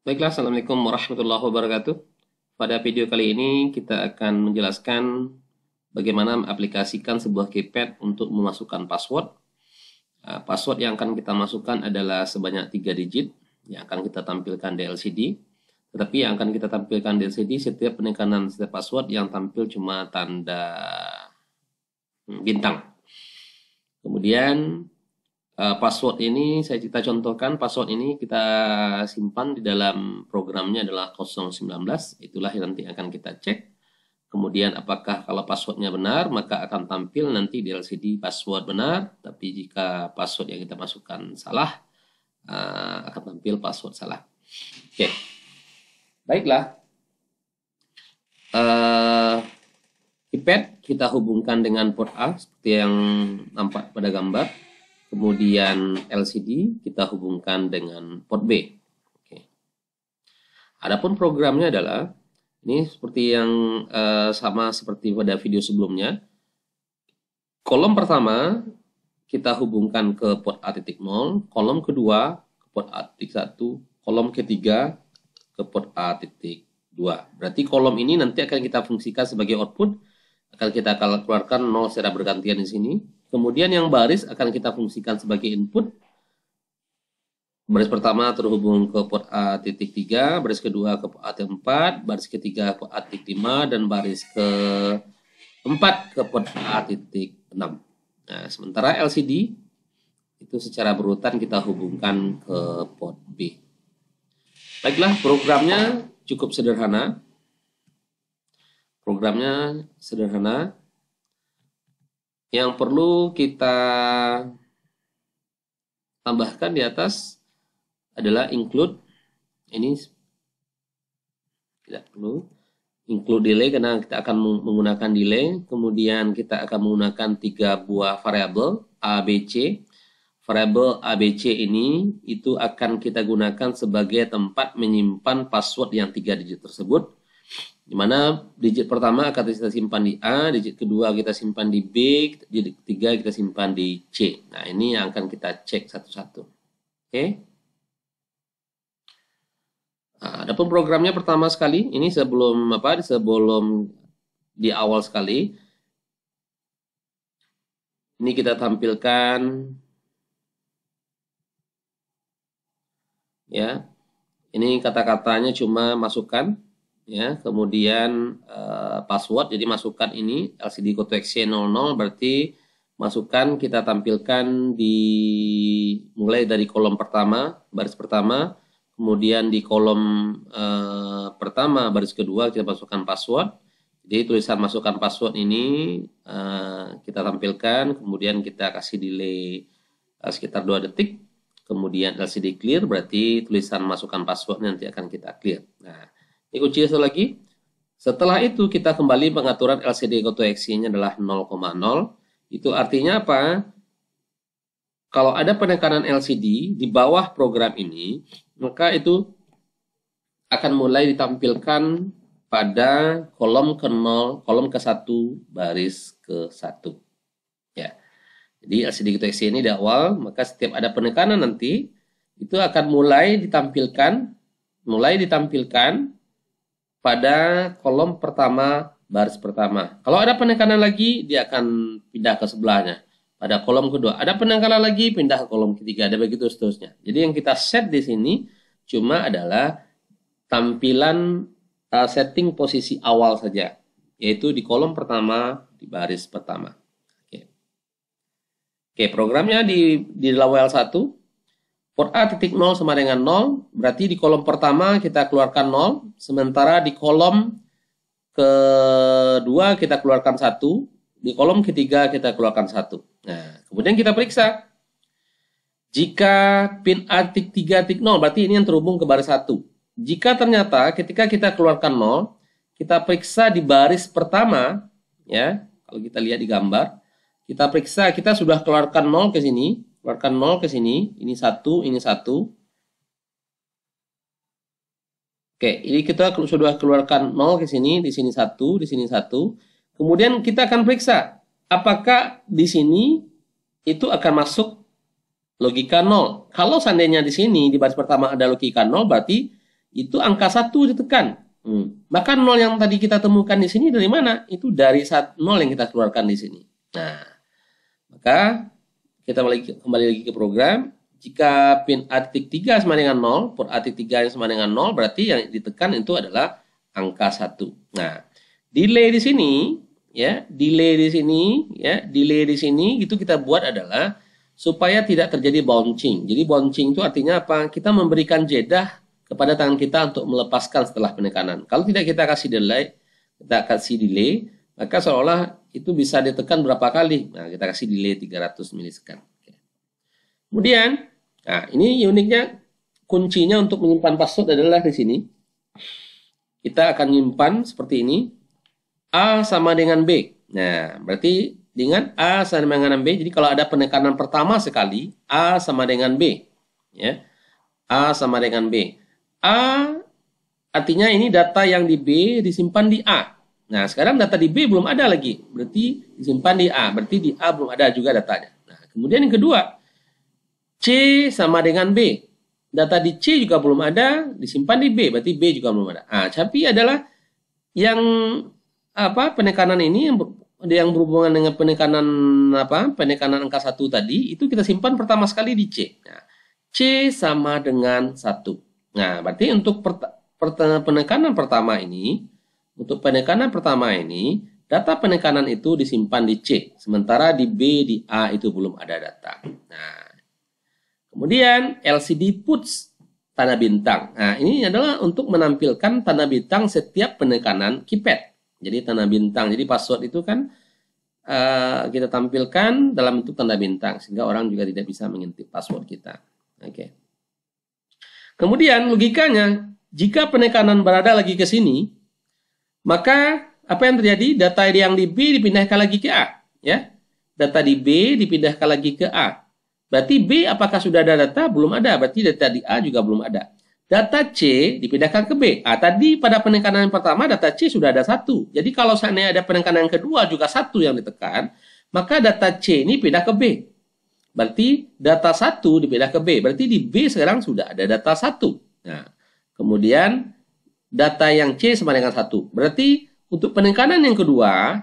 Baiklah, Assalamualaikum warahmatullahi wabarakatuh. Pada video kali ini kita akan menjelaskan bagaimana mengaplikasikan sebuah keypad untuk memasukkan password. Password yang akan kita masukkan adalah sebanyak 3 digit yang akan kita tampilkan di LCD. Tetapi yang akan kita tampilkan di LCD setiap penekanan setiap password yang tampil cuma tanda bintang. Kemudian password ini kita contohkan, password ini kita simpan di dalam programnya adalah 019, itulah yang nanti akan kita cek. Kemudian apakah kalau passwordnya benar maka akan tampil nanti di LCD password benar, tapi jika password yang kita masukkan salah akan tampil password salah. Oke, baiklah. Keypad kita hubungkan dengan port A seperti yang nampak pada gambar. Kemudian LCD kita hubungkan dengan port B. Oke. Adapun programnya adalah ini seperti yang sama seperti pada video sebelumnya. Kolom pertama kita hubungkan ke port A.0, kolom kedua ke port A.1, kolom ketiga ke port A.2. Berarti kolom ini nanti akan kita fungsikan sebagai output, akan kita keluarkan 0 secara bergantian di sini. Kemudian yang baris akan kita fungsikan sebagai input. Baris pertama terhubung ke port A.3, baris kedua ke port A.4, baris ketiga ke port A.5, dan baris keempat ke port A.6. Nah, sementara LCD itu secara berurutan kita hubungkan ke port B. Baiklah, programnya cukup sederhana. Yang perlu kita tambahkan di atas adalah include. Ini tidak perlu. Include delay karena kita akan menggunakan delay. Kemudian kita akan menggunakan 3 buah variabel A, B, C. Variabel A, B, C ini itu akan kita gunakan sebagai tempat menyimpan password yang 3 digit tersebut. Di mana digit pertama akan kita simpan di A, digit kedua kita simpan di B, digit ketiga kita simpan di C. Nah, ini yang akan kita cek satu-satu. Oke. Nah, adapun programnya pertama sekali, ini sebelum di awal sekali, ini kita tampilkan ya. Ini kata-katanya cuma masukkan. Ya, kemudian password, jadi masukkan ini LCD Cotex 00, berarti masukkan kita tampilkan mulai dari kolom pertama, baris pertama, kemudian di kolom pertama, baris kedua kita masukkan password. Jadi tulisan masukkan password ini kita tampilkan, kemudian kita kasih delay sekitar 2 detik, kemudian LCD clear, berarti tulisan masukkan password nanti akan kita clear. Nah, ini kunci satu lagi. Setelah itu kita kembali pengaturan LCD Cotex-nya adalah 0,0. Itu artinya apa? Kalau ada penekanan LCD di bawah program ini, maka itu akan mulai ditampilkan pada kolom ke-0, kolom ke-1, baris ke-1. Ya. Jadi LCD Cotex ini di awal, maka setiap ada penekanan nanti itu akan mulai ditampilkan pada kolom pertama, baris pertama. Kalau ada penekanan lagi, dia akan pindah ke sebelahnya. Pada kolom kedua, ada penekanan lagi, pindah ke kolom ketiga, ada begitu seterusnya. Jadi yang kita set di sini cuma adalah tampilan setting posisi awal saja, yaitu di kolom pertama, di baris pertama. Oke, programnya di level 1. Port A.0 sama dengan 0, berarti di kolom pertama kita keluarkan 0, sementara di kolom kedua kita keluarkan 1, di kolom ketiga kita keluarkan 1. Nah, kemudian kita periksa. Jika pin A.3.0, berarti ini yang terhubung ke baris 1. Jika ternyata ketika kita keluarkan 0, kita periksa di baris pertama, ya, kalau kita lihat di gambar, kita periksa, kita sudah keluarkan 0 ke sini, keluarkan 0 ke sini, ini 1, ini 1. Oke, ini kita sudah keluarkan 0 ke sini, di sini 1, di sini 1. Kemudian kita akan periksa, apakah di sini itu akan masuk logika 0. Kalau seandainya di sini, di baris pertama ada logika 0, berarti itu angka 1 ditekan. Maka 0 yang tadi kita temukan di sini dari mana? Itu dari 0 yang kita keluarkan di sini. Nah, maka kita kembali lagi ke program. Jika pin A.3 sama dengan 0, port A.3 sama dengan 0, berarti yang ditekan itu adalah angka 1. Nah, delay di sini, ya, delay di sini itu kita buat adalah supaya tidak terjadi bouncing. Jadi bouncing itu artinya apa? Kita memberikan jeda kepada tangan kita untuk melepaskan setelah penekanan. Kalau tidak kita kasih delay, maka seolah itu bisa ditekan berapa kali. Nah, kita kasih delay 300 milisekund. Kemudian, nah ini uniknya, kuncinya untuk menyimpan password adalah di sini. Kita akan menyimpan seperti ini, A sama dengan B. Nah, berarti dengan A sama dengan B, jadi kalau ada penekanan pertama sekali, A sama dengan B. Ya, A sama dengan B. A artinya ini data yang di B disimpan di A. Nah, sekarang data di B belum ada lagi, berarti disimpan di A. Berarti di A belum ada juga datanya. Nah, kemudian yang kedua, C sama dengan B. Data di C juga belum ada, disimpan di B, berarti B juga belum ada. Nah, tapi adalah yang penekanan ini yang berhubungan dengan penekanan angka 1 tadi, itu kita simpan pertama sekali di C. Nah, C sama dengan 1. Nah, berarti untuk penekanan pertama ini, data penekanan itu disimpan di C, sementara di B, di A itu belum ada data. Nah, kemudian LCD puts tanda bintang. Nah, ini adalah untuk menampilkan tanda bintang setiap penekanan keypad. Jadi tanda bintang, jadi password itu kan kita tampilkan dalam bentuk tanda bintang, sehingga orang juga tidak bisa mengintip password kita. Oke. Kemudian logikanya, jika penekanan berada lagi ke sini, maka apa yang terjadi? Data yang di B dipindahkan lagi ke A, ya. Data di B dipindahkan lagi ke A. Berarti B apakah sudah ada data? Belum ada. Berarti data di A juga belum ada. Data C dipindahkan ke B. Tadi pada penekanan yang pertama data C sudah ada 1. Jadi kalau seandainya ada penekanan yang kedua juga 1 yang ditekan, maka data C ini pindah ke B. Berarti data 1 dipindah ke B. Berarti di B sekarang sudah ada data 1. Nah, kemudian data yang C sama dengan 1. Berarti untuk penekanan yang kedua,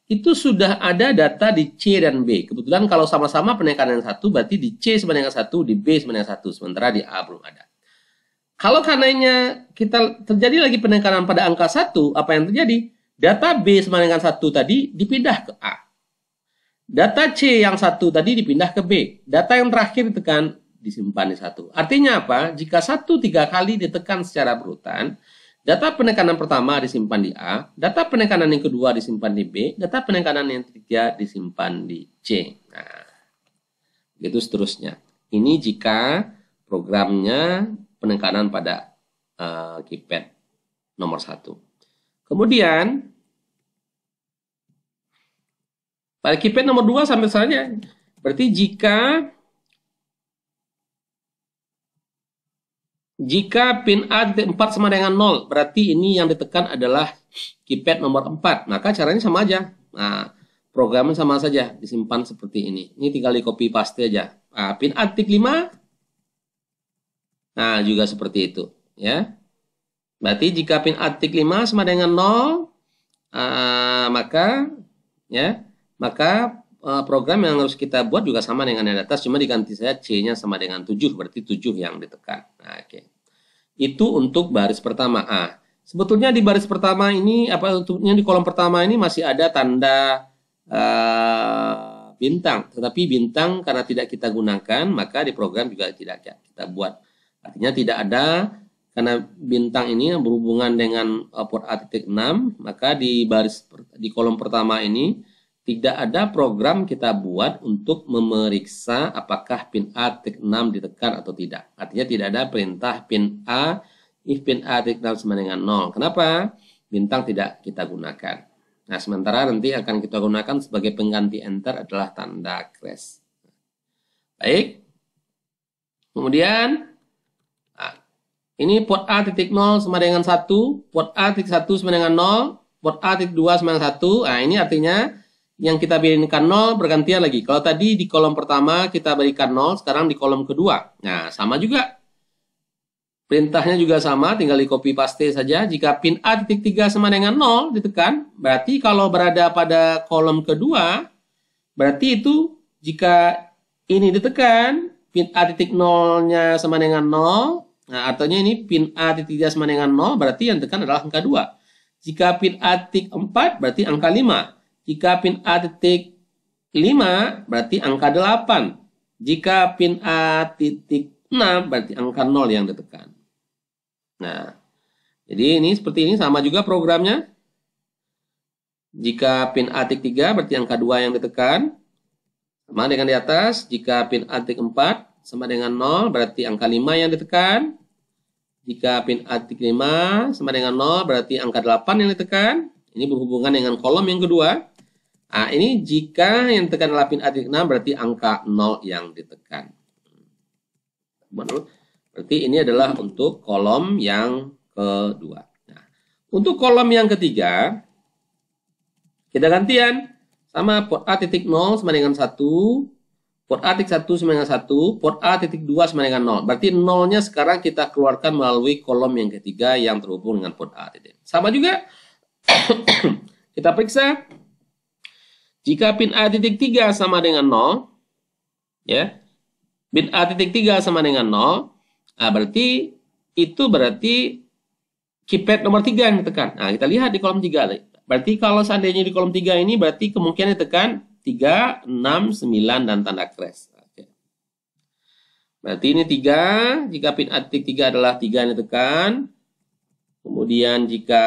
itu sudah ada data di C dan B. Kebetulan kalau sama-sama penekanan yang 1, berarti di C sama dengan 1, di B sama dengan 1. Sementara di A belum ada. Kalau karenanya kita terjadi lagi penekanan pada angka 1, apa yang terjadi? Data B sama dengan 1 tadi dipindah ke A. Data C yang 1 tadi dipindah ke B. Data yang terakhir ditekan, disimpan di 1. Artinya apa? Jika 1 3 kali ditekan secara berurutan, data penekanan pertama disimpan di A, data penekanan yang kedua disimpan di B, data penekanan yang ketiga disimpan di C. Nah, begitu seterusnya. Ini jika programnya penekanan pada keypad nomor 1. Kemudian pada keypad nomor 2 sampai saja. Berarti jika pin A.4 sama dengan 0, berarti ini yang ditekan adalah keypad nomor 4. Maka caranya sama aja. Nah, programnya sama saja, disimpan seperti ini. Ini tinggal di copy paste aja. Nah, pin A.5, nah juga seperti itu, ya. Berarti jika pin A.5 sama dengan 0, maka program yang harus kita buat juga sama dengan yang di atas, cuma diganti saja C-nya sama dengan 7, berarti 7 yang ditekan. Nah, oke. Itu untuk baris pertama. Sebetulnya di baris pertama ini, untuknya di kolom pertama ini masih ada tanda bintang, tetapi bintang karena tidak kita gunakan, maka di program juga tidak kita buat. Artinya tidak ada, karena bintang ini yang berhubungan dengan port A.6, maka di kolom pertama ini tidak ada program kita buat untuk memeriksa apakah pin A.6 ditekan atau tidak. Artinya tidak ada perintah pin A, if pin A.6 sama dengan 0. Kenapa? Bintang tidak kita gunakan. Nah, sementara nanti akan kita gunakan sebagai pengganti enter adalah tanda crash. Baik. Kemudian, ini port A.0 sama dengan 1, port A.1 sama dengan 0, port A.2 sama dengan 1. Nah, ini artinya yang kita berikan 0 bergantian lagi. Kalau tadi di kolom pertama kita berikan 0, sekarang di kolom kedua. Nah, sama juga. Perintahnya juga sama, tinggal di copy paste saja. Jika pin A titik 3 sama dengan 0 ditekan, berarti kalau berada pada kolom kedua, berarti itu jika ini ditekan, pin A titik 0-nya sama dengan 0, nah artinya ini pin A titik 3 sama dengan 0, berarti yang ditekan adalah angka 2. Jika pin A titik 4, berarti angka 5. Jika pin A titik 5, berarti angka 8. Jika pin A titik 6, berarti angka 0 yang ditekan. Nah, jadi ini seperti ini, sama juga programnya. Jika pin A titik 3, berarti angka 2 yang ditekan. Sama dengan di atas. Jika pin A titik 4 sama dengan 0, berarti angka 5 yang ditekan. Jika pin A titik 5 sama dengan 0, berarti angka 8 yang ditekan. Ini berhubungan dengan kolom yang kedua. Nah, ini jika yang ditekan adalah pin A titik 6, berarti angka 0 yang ditekan. Berarti ini adalah untuk kolom yang kedua. Nah, untuk kolom yang ketiga, kita gantian. Sama port A titik 0 sama dengan 1, port A titik 1 sama dengan 1, port A titik 2 sama dengan 0. Berarti 0-nya sekarang kita keluarkan melalui kolom yang ketiga yang terhubung dengan port A titik. Sama juga, kita periksa. Jika pin A titik 3 sama dengan 0, ya, pin A titik 3 sama dengan 0, nah, berarti keypad nomor 3 yang ditekan. Nah, kita lihat di kolom 3. Berarti kalau seandainya di kolom 3 ini, berarti kemungkinan ditekan 3, 6, 9, dan tanda crash. Oke. Berarti ini 3. Jika pin A titik 3 adalah 3 yang ditekan. Kemudian jika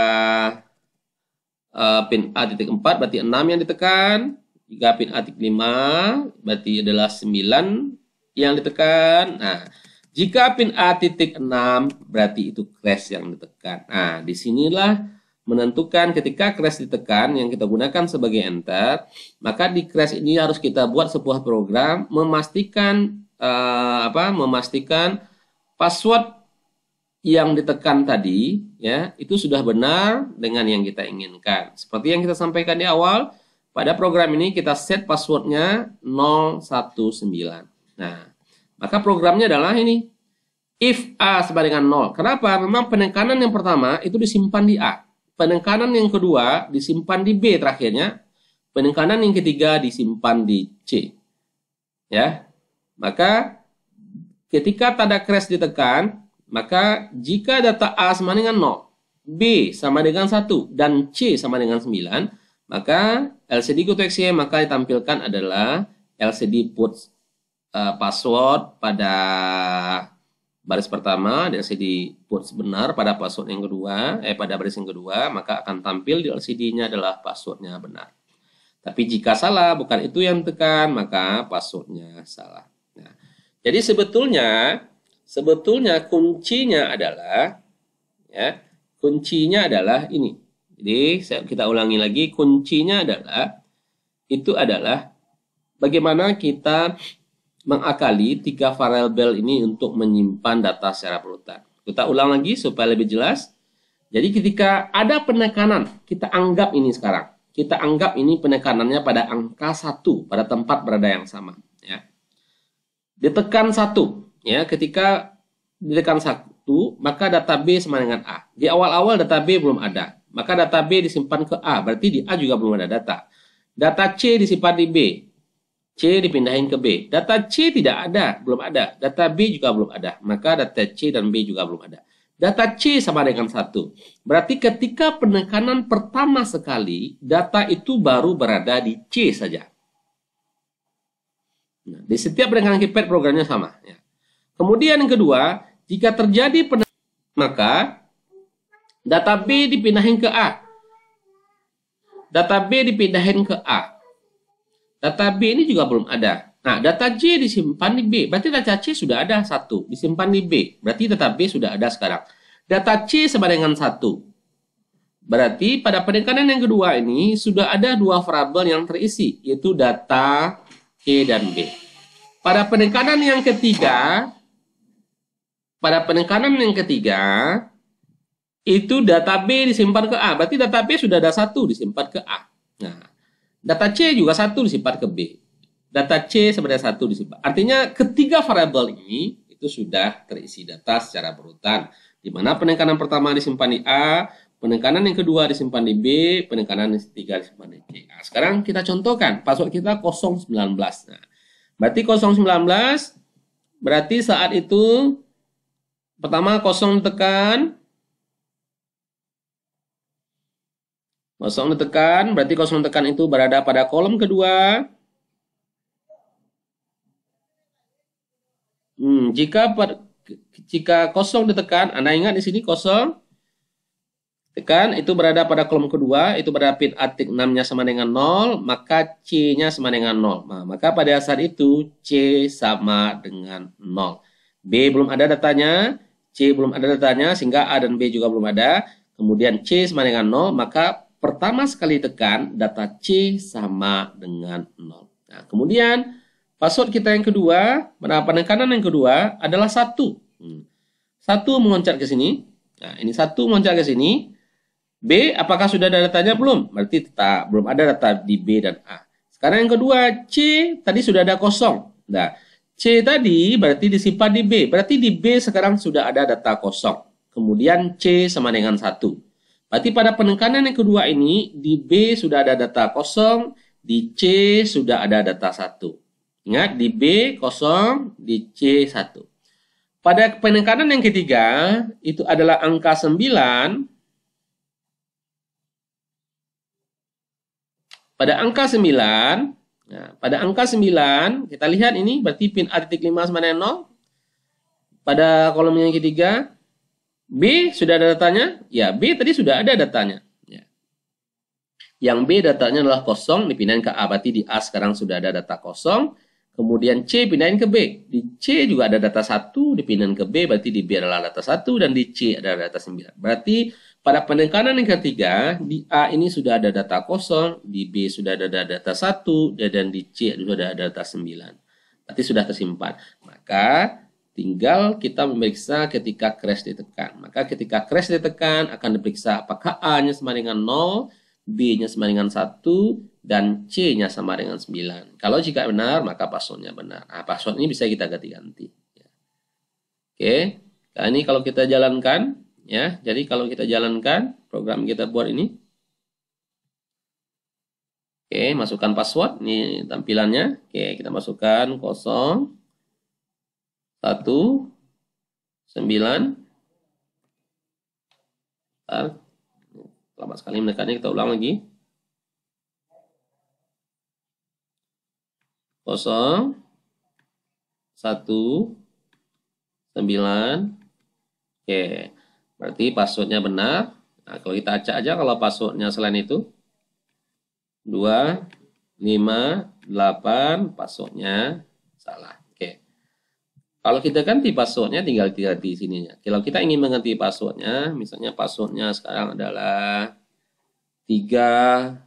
pin A titik 4 berarti 6 yang ditekan. Jika pin A titik 5 berarti adalah 9 yang ditekan. Nah, jika pin A titik 6 berarti itu crash yang ditekan. Nah, disinilah menentukan ketika crash ditekan yang kita gunakan sebagai enter, maka di crash ini harus kita buat sebuah program memastikan password yang ditekan tadi ya itu sudah benar dengan yang kita inginkan. Seperti yang kita sampaikan di awal, pada program ini kita set passwordnya 019. Nah, maka programnya adalah ini. If A sama dengan 0. Kenapa? Memang penekanan yang pertama itu disimpan di A. Penekanan yang kedua disimpan di B terakhirnya. Penekanan yang ketiga disimpan di C. Ya. Maka ketika tanda crash ditekan, maka jika data A sama dengan 0, B sama dengan 1, dan C sama dengan 9, maka LCD GoToEXE maka ditampilkan adalah LCD put password pada baris pertama, LCD put benar pada password yang kedua, pada baris yang kedua, maka akan tampil di LCD-nya adalah passwordnya benar. Tapi jika salah, bukan itu yang tekan, maka passwordnya salah. Nah, jadi sebetulnya kuncinya adalah ini. Jadi kita ulangi lagi, kuncinya adalah bagaimana kita mengakali 3 variabel ini untuk menyimpan data secara berurutan. Kita ulang lagi supaya lebih jelas. Jadi ketika ada penekanan, kita anggap ini sekarang. Kita anggap ini penekanannya pada angka 1, pada tempat berada yang sama. Ya. Ditekan 1. Ya, ketika ditekan 1, maka data B sama dengan A. Di awal-awal data B belum ada. Maka data B disimpan ke A, berarti di A juga belum ada data. Data C disimpan di B. C dipindahin ke B. Data C tidak ada, belum ada. Data B juga belum ada. Maka data C dan B juga belum ada. Data C sama dengan 1. Berarti ketika penekanan pertama sekali, data itu baru berada di C saja. Nah, di setiap penekanan keypad programnya sama. Ya. Kemudian yang kedua, jika terjadi penekanan, maka data B dipindahin ke A. Data B dipindahin ke A. Data B ini juga belum ada. Nah, data C disimpan di B. Berarti data C sudah ada 1. Disimpan di B. Berarti data B sudah ada sekarang. Data C sama dengan 1. Berarti pada penekanan yang kedua ini sudah ada 2 variabel yang terisi. Yaitu data C dan B. Pada penekanan yang ketiga, itu data B disimpan ke A. Berarti data B sudah ada 1 disimpan ke A. Nah, data C juga 1 disimpan ke B. Data C sebenarnya 1 disimpan. Artinya ketiga variabel ini itu sudah terisi data secara berurutan. Di mana penekanan pertama disimpan di A, penekanan yang kedua disimpan di B, penekanan yang ketiga disimpan di C. Nah, sekarang kita contohkan, password kita 019. Nah, berarti 019, berarti saat itu pertama 0 ditekan, 0 ditekan, berarti 0 ditekan itu berada pada kolom kedua. Jika 0 ditekan, Anda ingat di sini 0 tekan itu berada pada kolom kedua, itu berada pin artik 6-nya sama dengan 0, maka C-nya sama dengan 0. Nah, maka pada saat itu C sama dengan 0. B belum ada datanya, C belum ada datanya, sehingga A dan B juga belum ada. Kemudian C sama dengan 0, maka pertama sekali tekan data C sama dengan 0. Nah, kemudian password kita yang kedua, penekanan yang kedua adalah 1. 1 meloncat ke sini. Nah, ini 1 meloncat ke sini. B, apakah sudah ada datanya? Belum. Berarti tetap belum ada data di B dan A. Sekarang yang kedua, C tadi sudah ada 0. Nah, C tadi berarti disimpan di B. Berarti di B sekarang sudah ada data 0. Kemudian C sama dengan 1. Berarti pada penekanan yang kedua ini, di B sudah ada data 0, di C sudah ada data 1. Ingat, di B 0, di C 1. Pada penekanan yang ketiga, itu adalah angka 9. Pada angka 9, nah, pada angka 9, kita lihat ini berarti pin A titik 5 sama dengan 0. Pada kolom yang ketiga, B sudah ada datanya? Ya, B tadi sudah ada datanya. Ya. Yang B datanya adalah 0, dipindahin ke A, berarti di A sekarang sudah ada data 0. Kemudian C pindahin ke B. Di C juga ada data 1, dipindahin ke B, berarti di B adalah data 1, dan di C ada data 9. Berarti pada penekanan yang ketiga, di A ini sudah ada data 0, di B sudah ada data 1, dan di C sudah ada data 9. Berarti sudah tersimpan. Maka tinggal kita memeriksa ketika crash ditekan. Maka ketika crash ditekan akan diperiksa apakah A-nya sama dengan 0, B-nya sama dengan 1, dan C-nya sama dengan 9. Kalau jika benar, maka passwordnya benar. Nah, password ini bisa kita ganti-ganti. Oke, nah ini kalau kita jalankan, ya. Jadi kalau kita jalankan program kita buat ini. Oke, masukkan password. Ini tampilannya. Oke, kita masukkan 0, 1, 9. Lama sekali menekannya, kita ulang lagi. 0, 1, 9. Oke, berarti passwordnya benar. Nah, kalau kita acak aja kalau passwordnya selain itu 2, 5, 8, passwordnya salah. Oke. Kalau kita ganti passwordnya tinggal di sininya. Kalau kita ingin mengganti passwordnya, misalnya passwordnya sekarang adalah 3,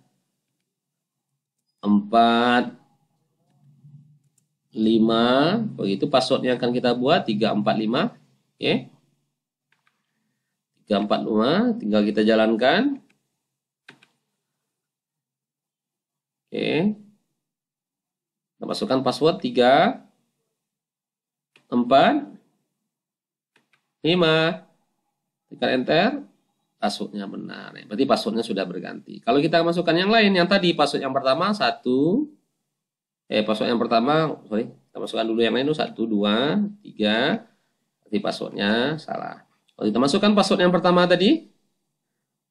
4, 5, begitu passwordnya akan kita buat 345. Oke. 345 tinggal kita jalankan. Oke. Kita masukkan password 3, 4, 5. Tekan enter, passwordnya benar. Berarti passwordnya sudah berganti. Kalau kita masukkan yang lain, yang tadi password yang pertama 1, password yang pertama, kita masukkan dulu yang lain itu 1, 2, 3. Berarti passwordnya salah. Kalau kita masukkan password yang pertama tadi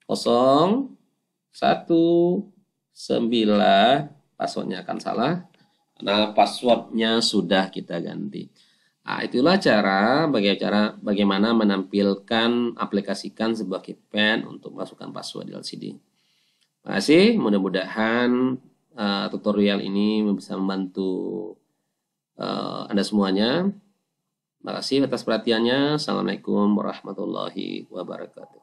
0, 1, 9, passwordnya akan salah karena passwordnya sudah kita ganti. Nah, itulah bagaimana menampilkan, aplikasikan sebuah KeyPad untuk masukkan password di LCD. Terima kasih, mudah-mudahan tutorial ini bisa membantu Anda semuanya. Terima kasih atas perhatiannya. Assalamualaikum warahmatullahi wabarakatuh.